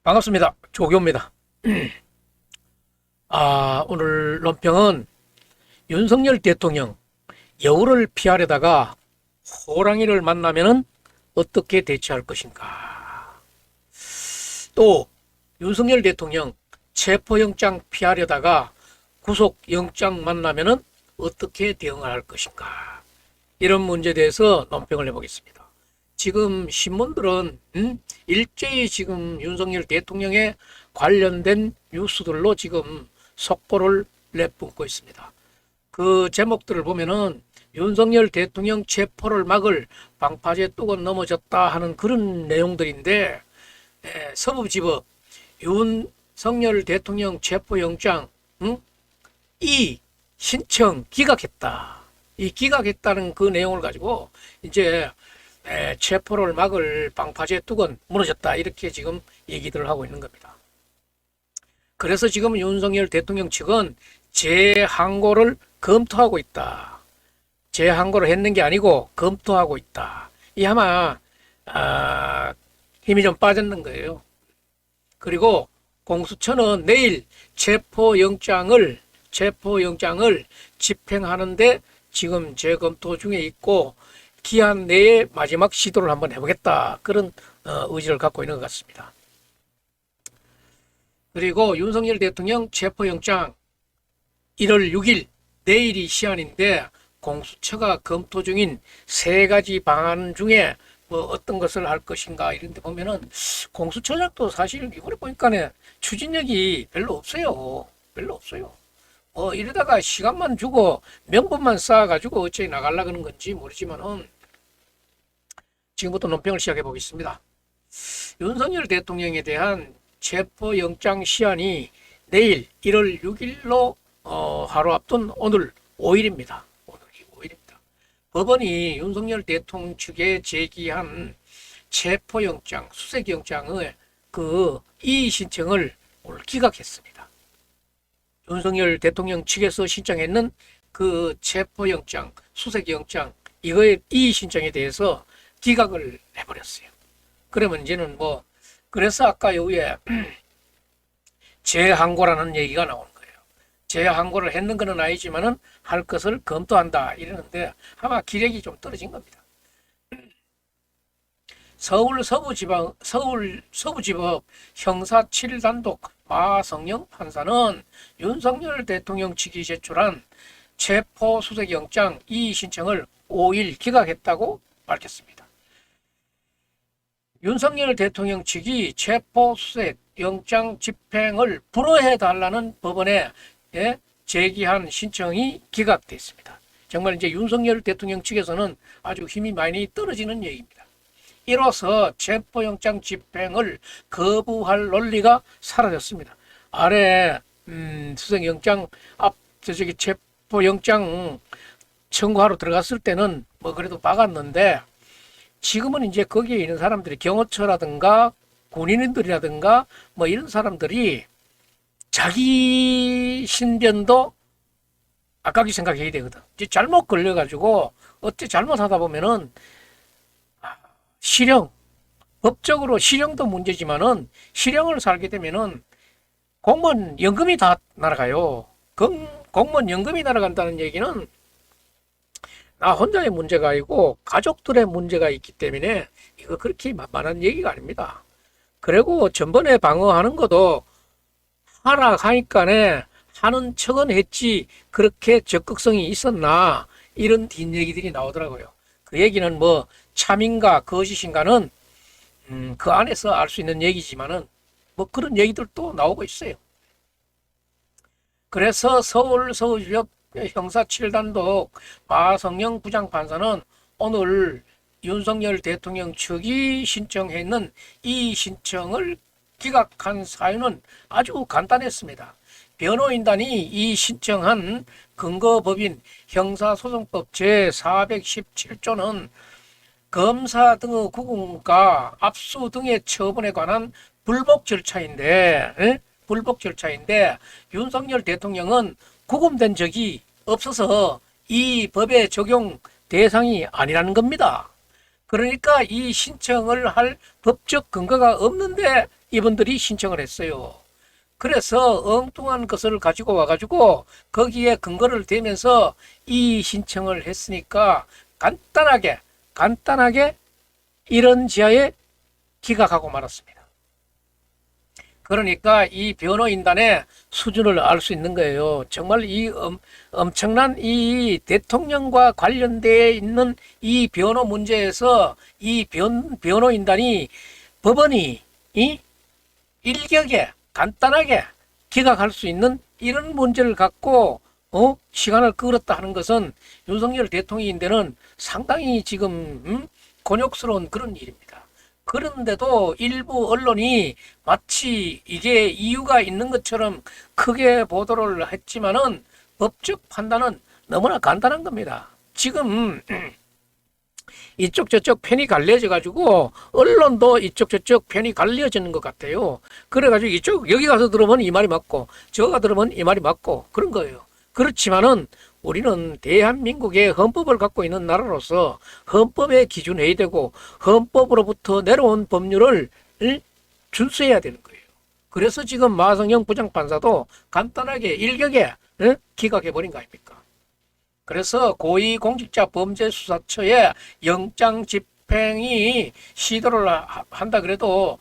반갑습니다. 조교입니다. 오늘 논평은 윤석열 대통령 여우를 피하려다가 호랑이를 만나면 어떻게 대처할 것인가. 또 윤석열 대통령 체포영장 피하려다가 구속영장 만나면 어떻게 대응할 것인가. 이런 문제에 대해서 논평을 해보겠습니다. 지금 신문들은 일제히 지금 윤석열 대통령에 관련된 뉴스들로 지금 속보를 내뿜고 있습니다. 그 제목들을 보면은 윤석열 대통령 체포를 막을 방파제 뚝은 넘어졌다 하는 그런 내용들인데, 서부지법 윤석열 대통령 체포영장 이 신청 기각했다. 이 기각했다는 그 내용을 가지고 이제 체포를 막을 방파제 뚝은 무너졌다, 이렇게 지금 얘기들을 하고 있는 겁니다. 그래서 지금 윤석열 대통령 측은 재항고를 검토하고 있다. 재항고를 했는 게 아니고 검토하고 있다. 이 아마 힘이 좀 빠졌는 거예요. 그리고 공수처는 내일 체포영장을 집행하는데 지금 재검토 중에 있고, 기한 내에 마지막 시도를 한번 해보겠다, 그런 의지를 갖고 있는 것 같습니다. 그리고 윤석열 대통령 체포영장 1월 6일 내일이 시한인데, 공수처가 검토 중인 3가지 방안 중에 뭐 어떤 것을 할 것인가, 이런 데 보면은 공수처장도 사실 이번에 보니까 추진력이 별로 없어요. 이러다가 시간만 주고 명분만 쌓아가지고 어찌 나가려고 하는 건지 모르지만은, 지금부터 논평을 시작해 보겠습니다. 윤석열 대통령에 대한 체포영장 시한이 내일 1월 6일로 하루 앞둔 오늘 5일입니다. 법원이 윤석열 대통령 측에 제기한 체포영장, 수색영장의 그 이의 신청을 오늘 기각했습니다. 윤석열 대통령 측에서 신청했는 그 체포영장, 수색영장, 이거의 이의 신청에 대해서 기각을 해버렸어요. 그러면 이제는 그래서 아까 여기에 재항고라는 얘기가 나오는 거예요. 재항고를 했는 건 아니지만은 할 것을 검토한다, 이러는데 아마 기력이 좀 떨어진 겁니다. 서울 서부지법 형사 7단독 마성영 판사는 윤석열 대통령 측이 제출한 체포 수색영장 이의 신청을 5일 기각했다고 밝혔습니다. 윤석열 대통령 측이 체포 수색 영장 집행을 불허해달라는 법원에 제기한 신청이 기각됐습니다. 정말 이제 윤석열 대통령 측에서는 아주 힘이 많이 떨어지는 얘기입니다. 이로써 체포영장 집행을 거부할 논리가 사라졌습니다. 아래 수색영장 체포영장 청구하러 들어갔을 때는 그래도 막았는데, 지금은 이제 거기에 있는 사람들이 경호처라든가 군인들이라든가 이런 사람들이 자기 신변도 아깝게 생각해야 되거든. 이제 잘못 걸려가지고 어째 잘못하다 보면은 실형, 법적으로 실형도 문제지만은 실형을 살게 되면은 공무원 연금이 다 날아가요. 공무원 연금이 날아간다는 얘기는 나 혼자의 문제가 아니고 가족들의 문제가 있기 때문에 이거 그렇게 만만한 얘기가 아닙니다. 그리고 전번에 방어하는 것도 하라 하니까네 하는 척은 했지 그렇게 적극성이 있었나, 이런 뒷얘기들이 나오더라고요. 그 얘기는 참인가 거짓인가는 그 안에서 알 수 있는 얘기지만은 그런 얘기들도 나오고 있어요. 그래서 서울지법 형사 7단독 마성영 부장판사는 오늘 윤석열 대통령 측이 신청했는 이 신청을 기각한 사유는 아주 간단했습니다. 변호인단이 이 신청한 근거법인 형사소송법 제417조는 검사 등의 구금과 압수 등의 처분에 관한 불복 절차인데 윤석열 대통령은 구금된 적이 없어서 이 법의 적용 대상이 아니라는 겁니다. 그러니까 이 신청을 할 법적 근거가 없는데 이분들이 신청을 했어요. 그래서 엉뚱한 것을 가지고 와가지고 거기에 근거를 대면서 이 신청을 했으니까 간단하게 이런 지하에 기각하고 말았습니다. 그러니까 이 변호인단의 수준을 알 수 있는 거예요. 정말 이 엄청난 이 대통령과 관련되어 있는 이 변호 문제에서 이 변호인단이 법원이 이 일격에 간단하게 기각할 수 있는 이런 문제를 갖고 시간을 끌었다 하는 것은 윤석열 대통령인데는 상당히 지금 곤욕스러운 그런 일입니다. 그런데도 일부 언론이 마치 이게 이유가 있는 것처럼 크게 보도를 했지만은 법적 판단은 너무나 간단한 겁니다. 지금 이쪽 저쪽 편이 갈려져 가지고 언론도 이쪽 저쪽 편이 갈려지는 것 같아요. 그래 가지고 이쪽 여기 가서 들으면 이 말이 맞고 저가 들으면 이 말이 맞고 그런 거예요. 그렇지만은 우리는 대한민국의 헌법을 갖고 있는 나라로서 헌법에 기준해야 되고 헌법으로부터 내려온 법률을 준수해야 되는 거예요. 그래서 지금 마성영 부장판사도 간단하게 일격에 기각해버린 거 아닙니까? 그래서 고위공직자범죄수사처의 영장 집행이 시도를 한다 그래도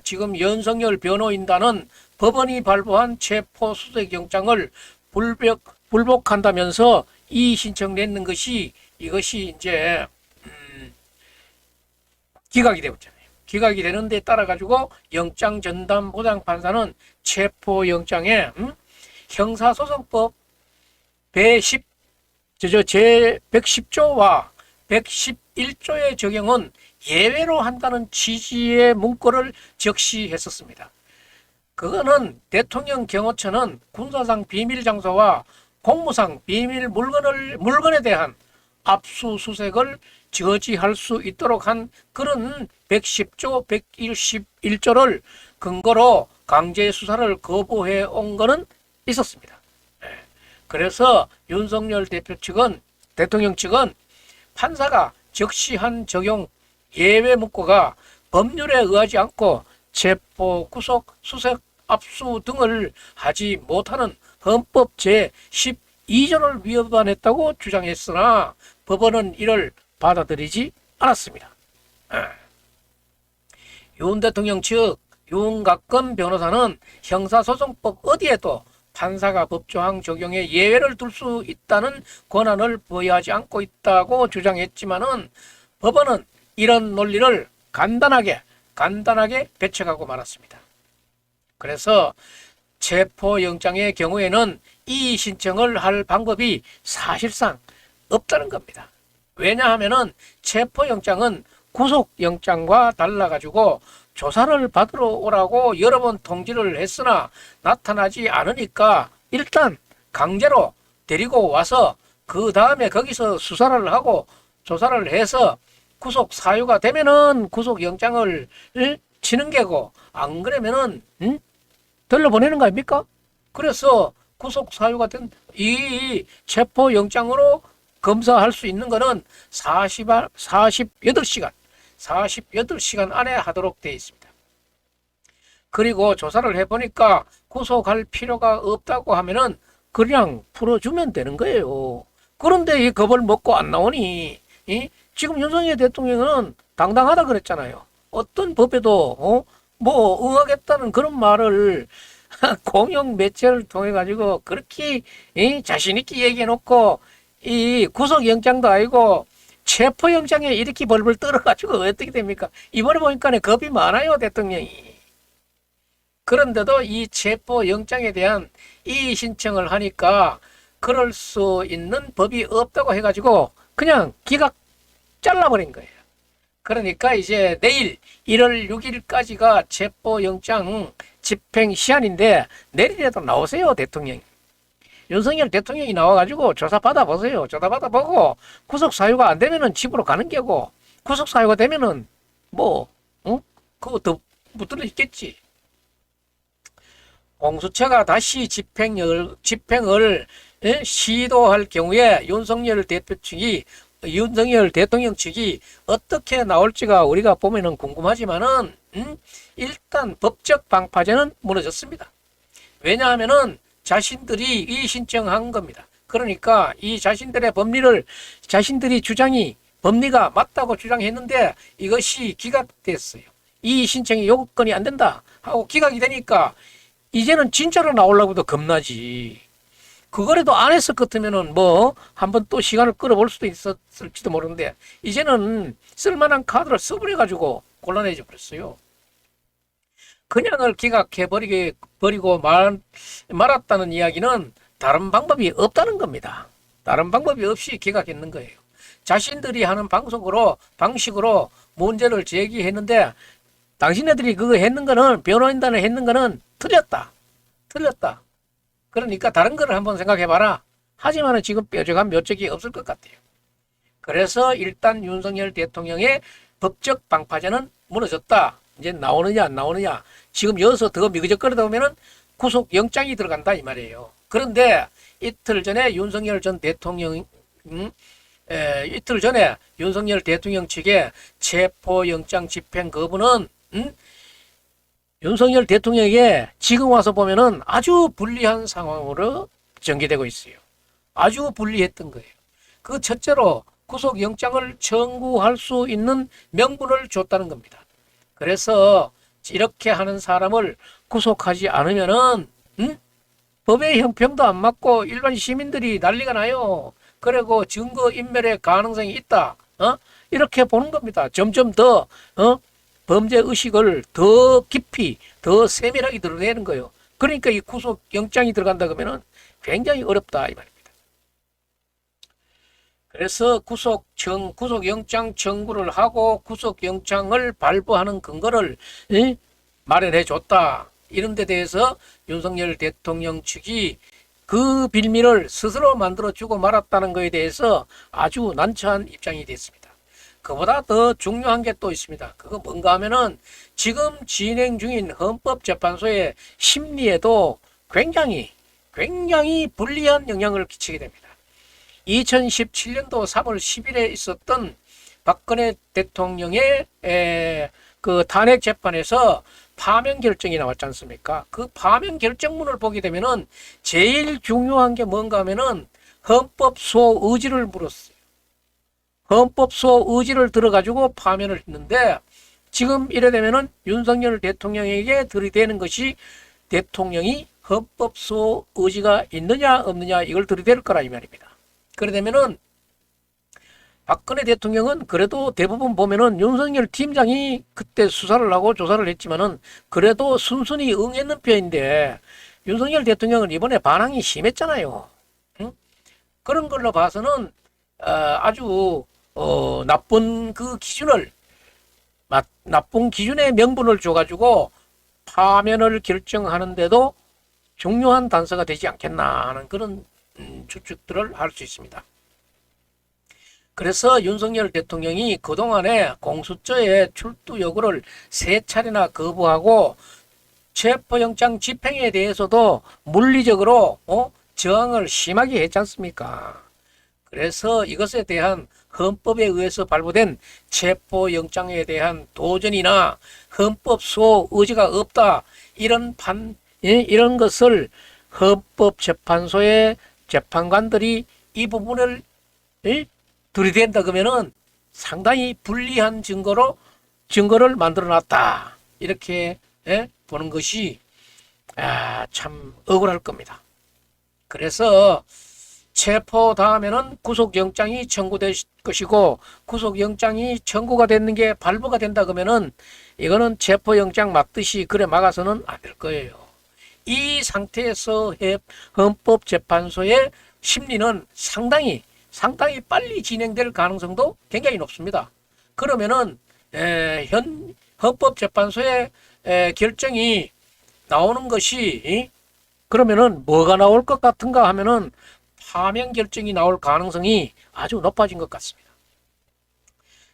지금 윤석열 변호인단은 법원이 발부한 체포수색영장을 불복한다면서 이 신청 냈는 것이 이것이 이제 기각이 되었잖아요. 기각이 되는 데 따라 가지고 영장 전담 보장 판사는 체포영장에 형사소송법 제 110조와 111조의 적용은 예외로 한다는 취지의 문구를 적시했었습니다. 그거는 대통령 경호처는 군사상 비밀 장소와 공무상 비밀 물건에 대한 압수수색을 저지할 수 있도록 한 그런 110조, 111조를 근거로 강제 수사를 거부해 온 거는 있었습니다. 그래서 윤석열 대통령 측은 판사가 적시한 적용 예외 문구가 법률에 의하지 않고 체포, 구속, 수색, 압수 등을 하지 못하는 헌법 제12조를 위반했다고 주장했으나 법원은 이를 받아들이지 않았습니다. 윤 대통령 측 윤곽근 변호사는 형사소송법 어디에도 판사가 법조항 적용에 예외를 둘 수 있다는 권한을 부여하지 않고 있다고 주장했지만은 법원은 이런 논리를 간단하게 배척하고 말았습니다. 그래서 체포영장의 경우에는 이 신청을 할 방법이 사실상 없다는 겁니다. 왜냐하면은 체포영장은 구속영장과 달라가지고 조사를 받으러 오라고 여러 번 통지를 했으나 나타나지 않으니까 일단 강제로 데리고 와서 그 다음에 거기서 수사를 하고 조사를 해서 구속 사유가 되면은 구속영장을 치는 게고 안 그러면은 들러보내는 거 아닙니까? 그래서 구속 사유가 된 이 체포영장으로 검사할 수 있는 거는 48시간 안에 하도록 되어 있습니다. 그리고 조사를 해보니까 구속할 필요가 없다고 하면은 그냥 풀어주면 되는 거예요. 그런데 이 겁을 먹고 안 나오니 지금 윤석열 대통령은 당당하다 그랬잖아요. 어떤 법에도 응하겠다는 그런 말을 공영 매체를 통해 가지고 그렇게 자신 있게 얘기해 놓고 이 구속영장도 아니고 체포영장에 이렇게 벌벌 떨어가지고 어떻게 됩니까? 이번에 보니까 겁이 많아요, 대통령이. 그런데도 이 체포영장에 대한 이 신청을 하니까 그럴 수 있는 법이 없다고 해가지고 그냥 기각 잘라버린 거예요. 그러니까 이제 내일 1월 6일까지가 체포영장 집행 시한인데 내일이라도 나오세요, 대통령이. 윤석열 대통령이 나와가지고 조사 받아보세요. 조사 받아보고 구속 사유가 안 되면은 집으로 가는 게고 구속 사유가 되면은 그거 더 붙들어 있겠지. 공수처가 다시 집행을 시도할 경우에 윤석열 대표 측이 윤석열 대통령 측이 어떻게 나올지가 우리가 보면은 궁금하지만은 일단 법적 방파제는 무너졌습니다. 왜냐하면은 자신들이 이의신청한 겁니다. 그러니까 이 자신들의 법리를 자신들이 주장이 법리가 맞다고 주장했는데 이것이 기각됐어요. 이의신청이 요건이 안 된다 하고 기각이 되니까 이제는 진짜로 나오려고도 겁나지. 그거라도 안 했을 것 같으면은 뭐 한번 또 시간을 끌어볼 수도 있었을지도 모르는데 이제는 쓸만한 카드를 써버려가지고 곤란해져 버렸어요. 그냥을 기각해 버리고 말았다는 이야기는 다른 방법이 없다는 겁니다. 다른 방법이 없이 기각했는 거예요. 자신들이 하는 방식으로 문제를 제기했는데 당신네들이 그거 했는 거는 변호인단을 했는 거는 틀렸다. 그러니까 다른 거를 한번 생각해봐라. 하지만은 지금 뾰족한 묘책이 없을 것 같아요. 그래서 일단 윤석열 대통령의 법적 방파제는 무너졌다. 이제 나오느냐 안 나오느냐. 지금 여기서 더 미그적거리다 보면은 구속영장이 들어간다 이 말이에요. 그런데 이틀 전에 윤석열 대통령 측의 체포영장 집행 거부는 윤석열 대통령에게 지금 와서 보면은 아주 불리한 상황으로 전개되고 있어요. 아주 불리했던 거예요. 그 첫째로 구속영장을 청구할 수 있는 명분을 줬다는 겁니다. 그래서 이렇게 하는 사람을 구속하지 않으면은 법의 형평도 안 맞고 일반 시민들이 난리가 나요. 그리고 증거인멸의 가능성이 있다. 이렇게 보는 겁니다. 점점 더 범죄 의식을 더 깊이 더 세밀하게 드러내는 거예요. 그러니까 이 구속영장이 들어간다 그러면은 굉장히 어렵다 이 말입니다. 그래서 구속영장 청구를 하고 구속영장을 발부하는 근거를 마련해 줬다. 이런 데 대해서 윤석열 대통령 측이 그 빌미를 스스로 만들어주고 말았다는 것에 대해서 아주 난처한 입장이 됐습니다. 그보다 더 중요한 게 또 있습니다. 그거 뭔가 하면은 지금 진행 중인 헌법재판소의 심리에도 굉장히 불리한 영향을 끼치게 됩니다. 2017년도 3월 10일에 있었던 박근혜 대통령의 그 탄핵 재판에서 파면 결정이 나왔지 않습니까? 그 파면 결정문을 보게 되면은 제일 중요한 게 뭔가 하면은 헌법소 의지를 물었어요. 헌법소 의지를 들어가지고 파면을 했는데 지금 이래 되면은 윤석열 대통령에게 들이대는 것이 대통령이 헌법소 의지가 있느냐 없느냐 이걸 들이댈 거라 이 말입니다. 그래 되면은 박근혜 대통령은 그래도 대부분 보면은 윤석열 팀장이 그때 수사를 하고 조사를 했지만은 그래도 순순히 응했는 편인데 윤석열 대통령은 이번에 반항이 심했잖아요. 응? 그런 걸로 봐서는 아주 나쁜 그 기준을 나쁜 기준의 명분을 줘가지고 파면을 결정하는데도 중요한 단서가 되지 않겠나 하는 그런 추측들을 할 수 있습니다. 그래서 윤석열 대통령이 그동안에 공수처의 출두 요구를 3차례나 거부하고 체포영장 집행에 대해서도 물리적으로 저항을 심하게 했지 않습니까? 그래서 이것에 대한 헌법에 의해서 발부된 체포영장에 대한 도전이나 헌법소 의지가 없다 이런 것을 헌법재판소의 재판관들이 이 부분을 들이댄다 그러면은 상당히 불리한 증거를 만들어 놨다 이렇게 보는 것이 참 억울할 겁니다. 그래서 체포 다음에는 구속영장이 청구될 것이고 구속영장이 청구가 되는 게 발부가 된다 그러면은 이거는 체포영장 막듯이 그래 막아서는 안 될 거예요. 이 상태에서 헌법재판소의 심리는 상당히 빨리 진행될 가능성도 굉장히 높습니다. 그러면은 헌법재판소의 결정이 나오는 것이 그러면은 뭐가 나올 것 같은가 하면은 파면 결정이 나올 가능성이 아주 높아진 것 같습니다.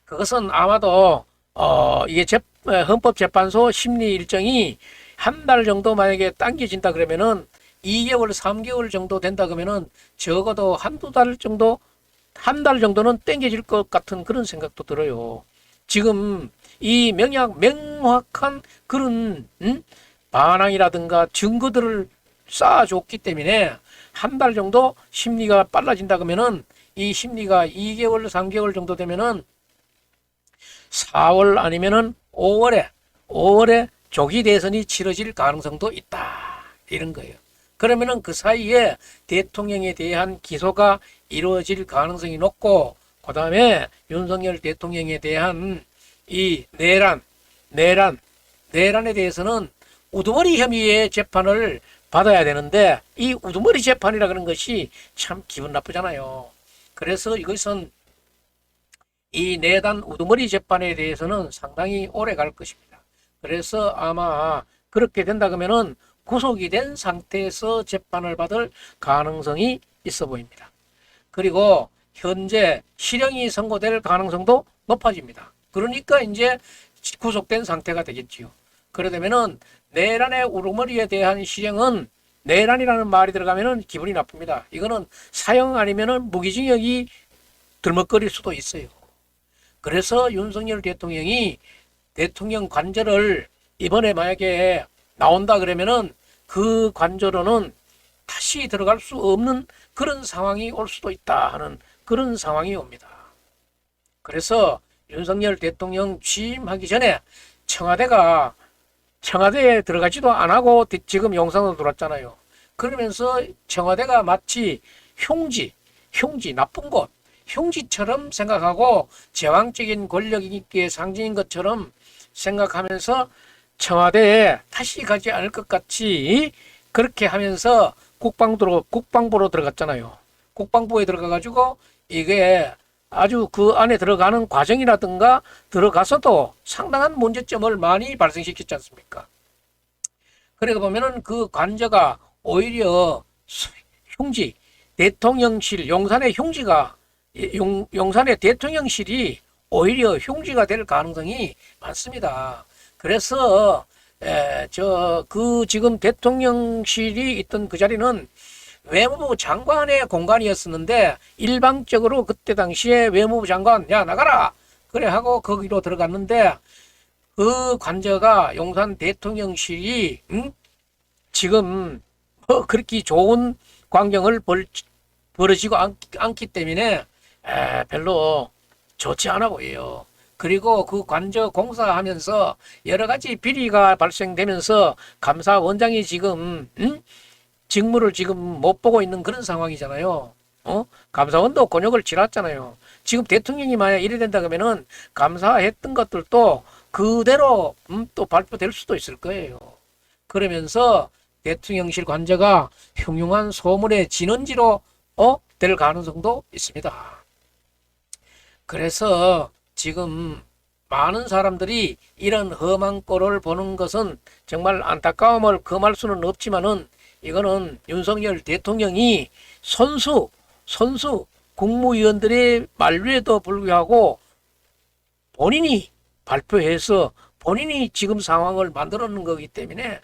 그것은 아마도 이게 헌법재판소 심리 일정이 한 달 정도 만약에 당겨진다 그러면은 2개월, 3개월 정도 된다 그러면은 적어도 한두 달 정도 한 달 정도는 땡겨질 것 같은 그런 생각도 들어요. 지금 이 명확한 그런 반항이라든가 증거들을 쌓아줬기 때문에 한 달 정도 심리가 빨라진다 그러면은 이 심리가 2개월, 3개월 정도 되면은 4월 아니면은 5월에 조기 대선이 치러질 가능성도 있다. 이런 거예요. 그러면은 그 사이에 대통령에 대한 기소가 이루어질 가능성이 높고, 그 다음에 윤석열 대통령에 대한 이 내란에 대해서는 우두머리 혐의의 재판을 받아야 되는데, 이 우두머리 재판이라 그런 것이 참 기분 나쁘잖아요. 그래서 이것은 이 내란 우두머리 재판에 대해서는 상당히 오래 갈 것입니다. 그래서 아마 그렇게 된다 그러면은 구속이 된 상태에서 재판을 받을 가능성이 있어 보입니다. 그리고 현재 실형이 선고될 가능성도 높아집니다. 그러니까 이제 구속된 상태가 되겠지요. 그러려면은 내란의 우두머리에 대한 실형은, 내란이라는 말이 들어가면은 기분이 나쁩니다. 이거는 사형 아니면은 무기징역이 들먹거릴 수도 있어요. 그래서 윤석열 대통령이 대통령 관저를 이번에 만약에 나온다 그러면은 그 관저로는 다시 들어갈 수 없는 그런 상황이 올 수도 있다 하는 그런 상황이 옵니다. 그래서 윤석열 대통령 취임하기 전에 청와대에 들어가지도 안 하고 지금 용산으로 들어왔잖아요. 그러면서 청와대가 마치 흉지, 나쁜 곳, 흉지처럼 생각하고 제왕적인 권력의 상징인 것처럼 생각하면서 청와대에 다시 가지 않을 것 같이 그렇게 하면서 국방부로 들어갔잖아요. 국방부에 들어가가지고 이게 아주 그 안에 들어가는 과정이라든가 들어가서도 상당한 문제점을 많이 발생시켰지 않습니까? 그러다 보면은 그 관저가 오히려 흉지, 대통령실, 용산의 대통령실이 오히려 흉지가 될 가능성이 많습니다. 그래서 지금 대통령실이 있던 그 자리는 외무부 장관의 공간이었었는데, 일방적으로 그때 당시에 외무부 장관 야 나가라 그래 하고 거기로 들어갔는데, 그 관저가 용산 대통령실이 지금 그렇게 좋은 광경을 벌어지고 않기 때문에 별로 좋지 않아 보여요. 그리고 그 관저 공사하면서 여러 가지 비리가 발생되면서 감사원장이 지금 직무를 지금 못 보고 있는 그런 상황이잖아요. 감사원도 곤욕을 치렀잖아요. 지금 대통령이 만약 이래 된다 그러면은 감사했던 것들도 그대로 또 발표될 수도 있을 거예요. 그러면서 대통령실 관저가 흉흉한 소문의 진원지로 될 가능성도 있습니다. 그래서 지금 많은 사람들이 이런 험한 꼴을 보는 것은 정말 안타까움을 금할 수는 없지만은, 이거는 윤석열 대통령이 선수 국무위원들의 만류에도 불구하고 본인이 발표해서 본인이 지금 상황을 만들어 놓은 거기 때문에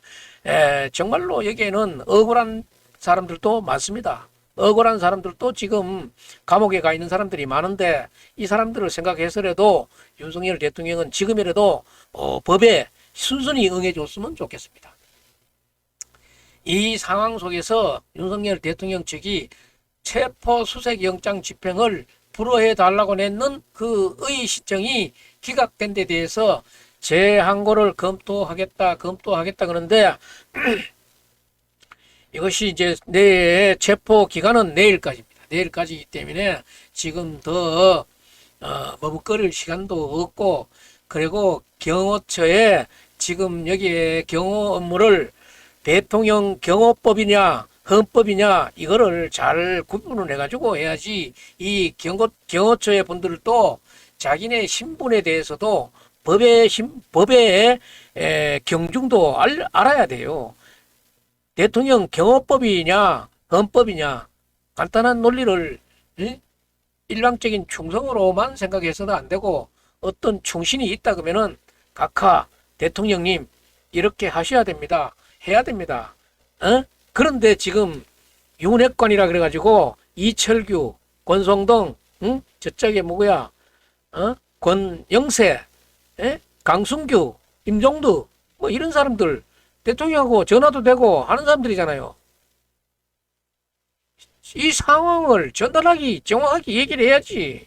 정말로 여기에는 억울한 사람들도 많습니다. 억울한 사람들도 지금 감옥에 가 있는 사람들이 많은데, 이 사람들을 생각해서라도 윤석열 대통령은 지금이라도 법에 순순히 응해줬으면 좋겠습니다. 이 상황 속에서 윤석열 대통령 측이 체포수색영장 집행을 불허해 달라고 냈는 그 의의 신청이 기각된 데 대해서 재항고를 검토하겠다 그러는데 이것이 이제 내 체포 기간은 내일까지입니다. 내일까지이기 때문에 지금 더 머뭇거릴 시간도 없고, 그리고 경호처에 지금 여기에 경호 업무를 대통령 경호법이냐 헌법이냐 이거를 잘 구분을 해가지고 해야지, 이 경호처의 분들도 자기네 신분에 대해서도 법의 경중도 알아야 돼요. 대통령 경호법이냐 헌법이냐 간단한 논리를 일방적인 충성으로만 생각해서는 안 되고, 어떤 충신이 있다 그러면은 각하 대통령님 이렇게 하셔야 됩니다. 해야 됩니다. 그런데 지금 윤핵관이라 그래가지고 이철규, 권성동, 응? 저쪽에 누구야? 권영세, 에? 강승규, 임종두, 뭐 이런 사람들 대통령하고 전화도 되고 하는 사람들이잖아요. 이 상황을 전달하기 정확하게 얘기를 해야지.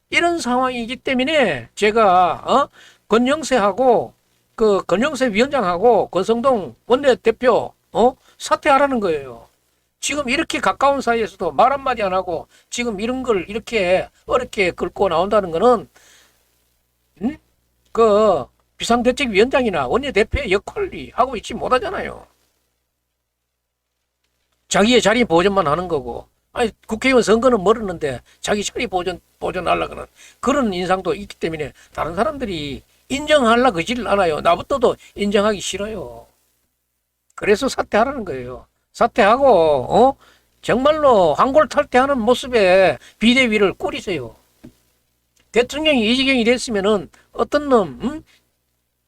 이런 상황이기 때문에 제가 권영세하고 그 권영세 위원장하고 권성동 원내대표 사퇴하라는 거예요. 지금 이렇게 가까운 사이에서도 말 한마디 안 하고 지금 이런 걸 이렇게 어렵게 긁고 나온다는 거는 그 비상대책위원장이나 원내대표의 역할이 하고 있지 못하잖아요. 자기의 자리 보존만 하는 거고, 아니 국회의원 선거는 멀었는데 자기 자리 보존하려고는 그런 인상도 있기 때문에 다른 사람들이 인정하려고 그러질 않아요. 나부터도 인정하기 싫어요. 그래서 사퇴하라는 거예요. 사퇴하고 정말로 환골탈퇴하는 모습에 비대위를 꾸리세요. 대통령이 이 지경이 됐으면은 어떤 놈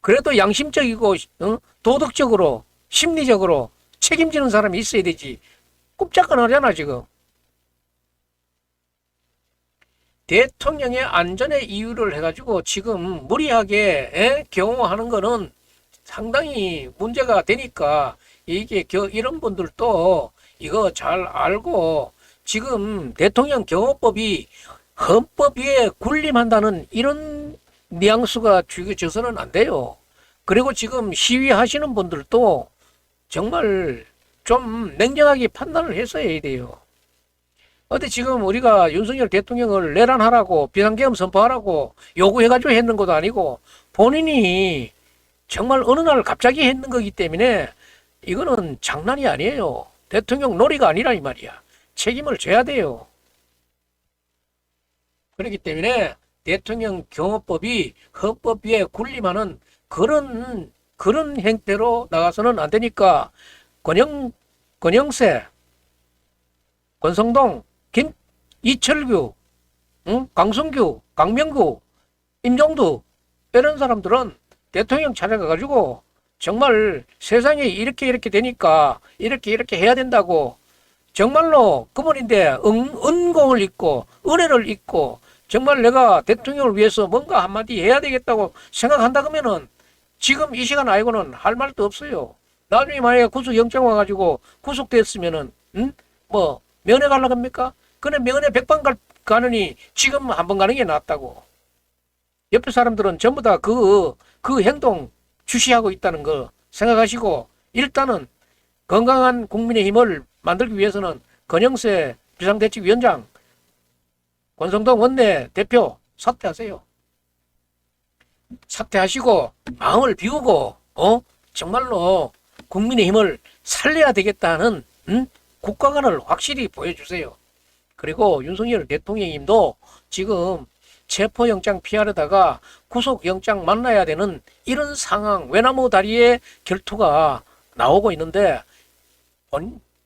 그래도 양심적이고 도덕적으로 심리적으로 책임지는 사람이 있어야 되지. 꼼짝은 하잖아 지금. 대통령의 안전의 이유를 해가지고 지금 무리하게 경호하는 거는 상당히 문제가 되니까 이게 이런 분들도 이거 잘 알고 지금 대통령 경호법이 헌법 위에 군림한다는 이런 뉘앙스가 주겨져서는 안 돼요. 그리고 지금 시위하시는 분들도 정말 좀 냉정하게 판단을 해서 해야 돼요. 어디 지금 우리가 윤석열 대통령을 내란하라고 비상계엄 선포하라고 요구해가지고 했는 것도 아니고 본인이 정말 어느 날 갑자기 했는 거기 때문에 이거는 장난이 아니에요. 대통령 놀이가 아니라 이 말이야. 책임을 져야 돼요. 그렇기 때문에 대통령 경호법이 헌법 위에 군림하는 그런 행태로 나가서는 안 되니까 권영세, 권성동, 이철규, 강승규, 강명구, 임종두 이런 사람들은 대통령 찾아가가지고 정말 세상에 이렇게 되니까 이렇게 해야 된다고 정말로 그분인데 은공을 잊고 은혜를 잊고 정말 내가 대통령을 위해서 뭔가 한마디 해야 되겠다고 생각한다 그러면은 지금 이 시간 아니고는 할 말도 없어요. 나중에 만약에 구속영장 와가지고 구속됐으면은 뭐 면회 가려고 합니까? 그래 면회 100번 가느니 지금 한 번 가는 게 낫다고. 옆에 사람들은 전부 다 그 행동 주시하고 있다는 거 생각하시고 일단은 건강한 국민의힘을 만들기 위해서는 권영세 비상대책위원장, 권성동 원내대표 사퇴하세요. 사퇴하시고 마음을 비우고 정말로 국민의힘을 살려야 되겠다는 국가관을 확실히 보여주세요. 그리고 윤석열 대통령님도 지금 체포영장 피하려다가 구속영장 만나야 되는 이런 상황 외나무 다리의 결투가 나오고 있는데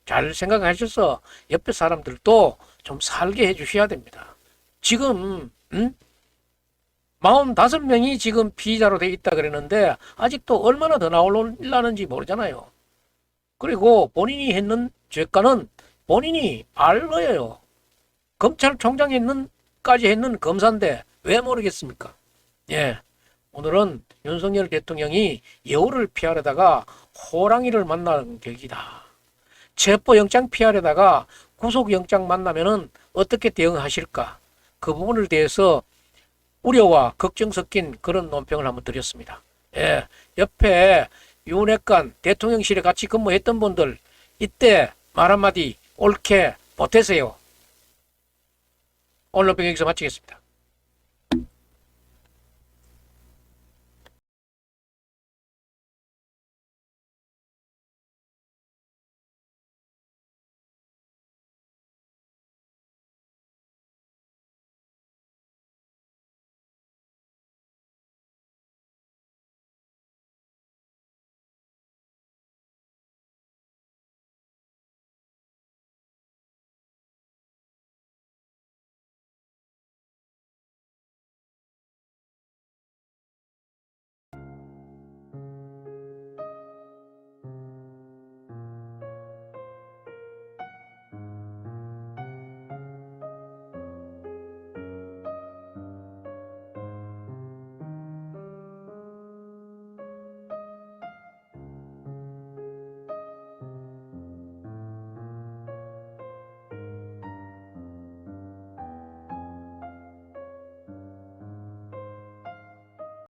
잘 생각하셔서 옆에 사람들도 좀 살게 해주셔야 됩니다. 지금 45명이 지금 피의자로 돼 있다 그랬는데 아직도 얼마나 더 나오려는지 모르잖아요. 그리고 본인이 했는 죄가는 본인이 알러예요. 검찰총장이 까지 했는 검사인데 왜 모르겠습니까? 예, 오늘은 윤석열 대통령이 여우를 피하려다가 호랑이를 만나는 격이다. 체포영장 피하려다가 구속영장 만나면은 어떻게 대응하실까? 그 부분을 대해서 우려와 걱정 섞인 그런 논평을 한번 드렸습니다. 예, 옆에 윤핵관 대통령실에 같이 근무했던 분들 이때 말 한마디 옳게 보태세요. 오늘 논평 여기서 마치겠습니다.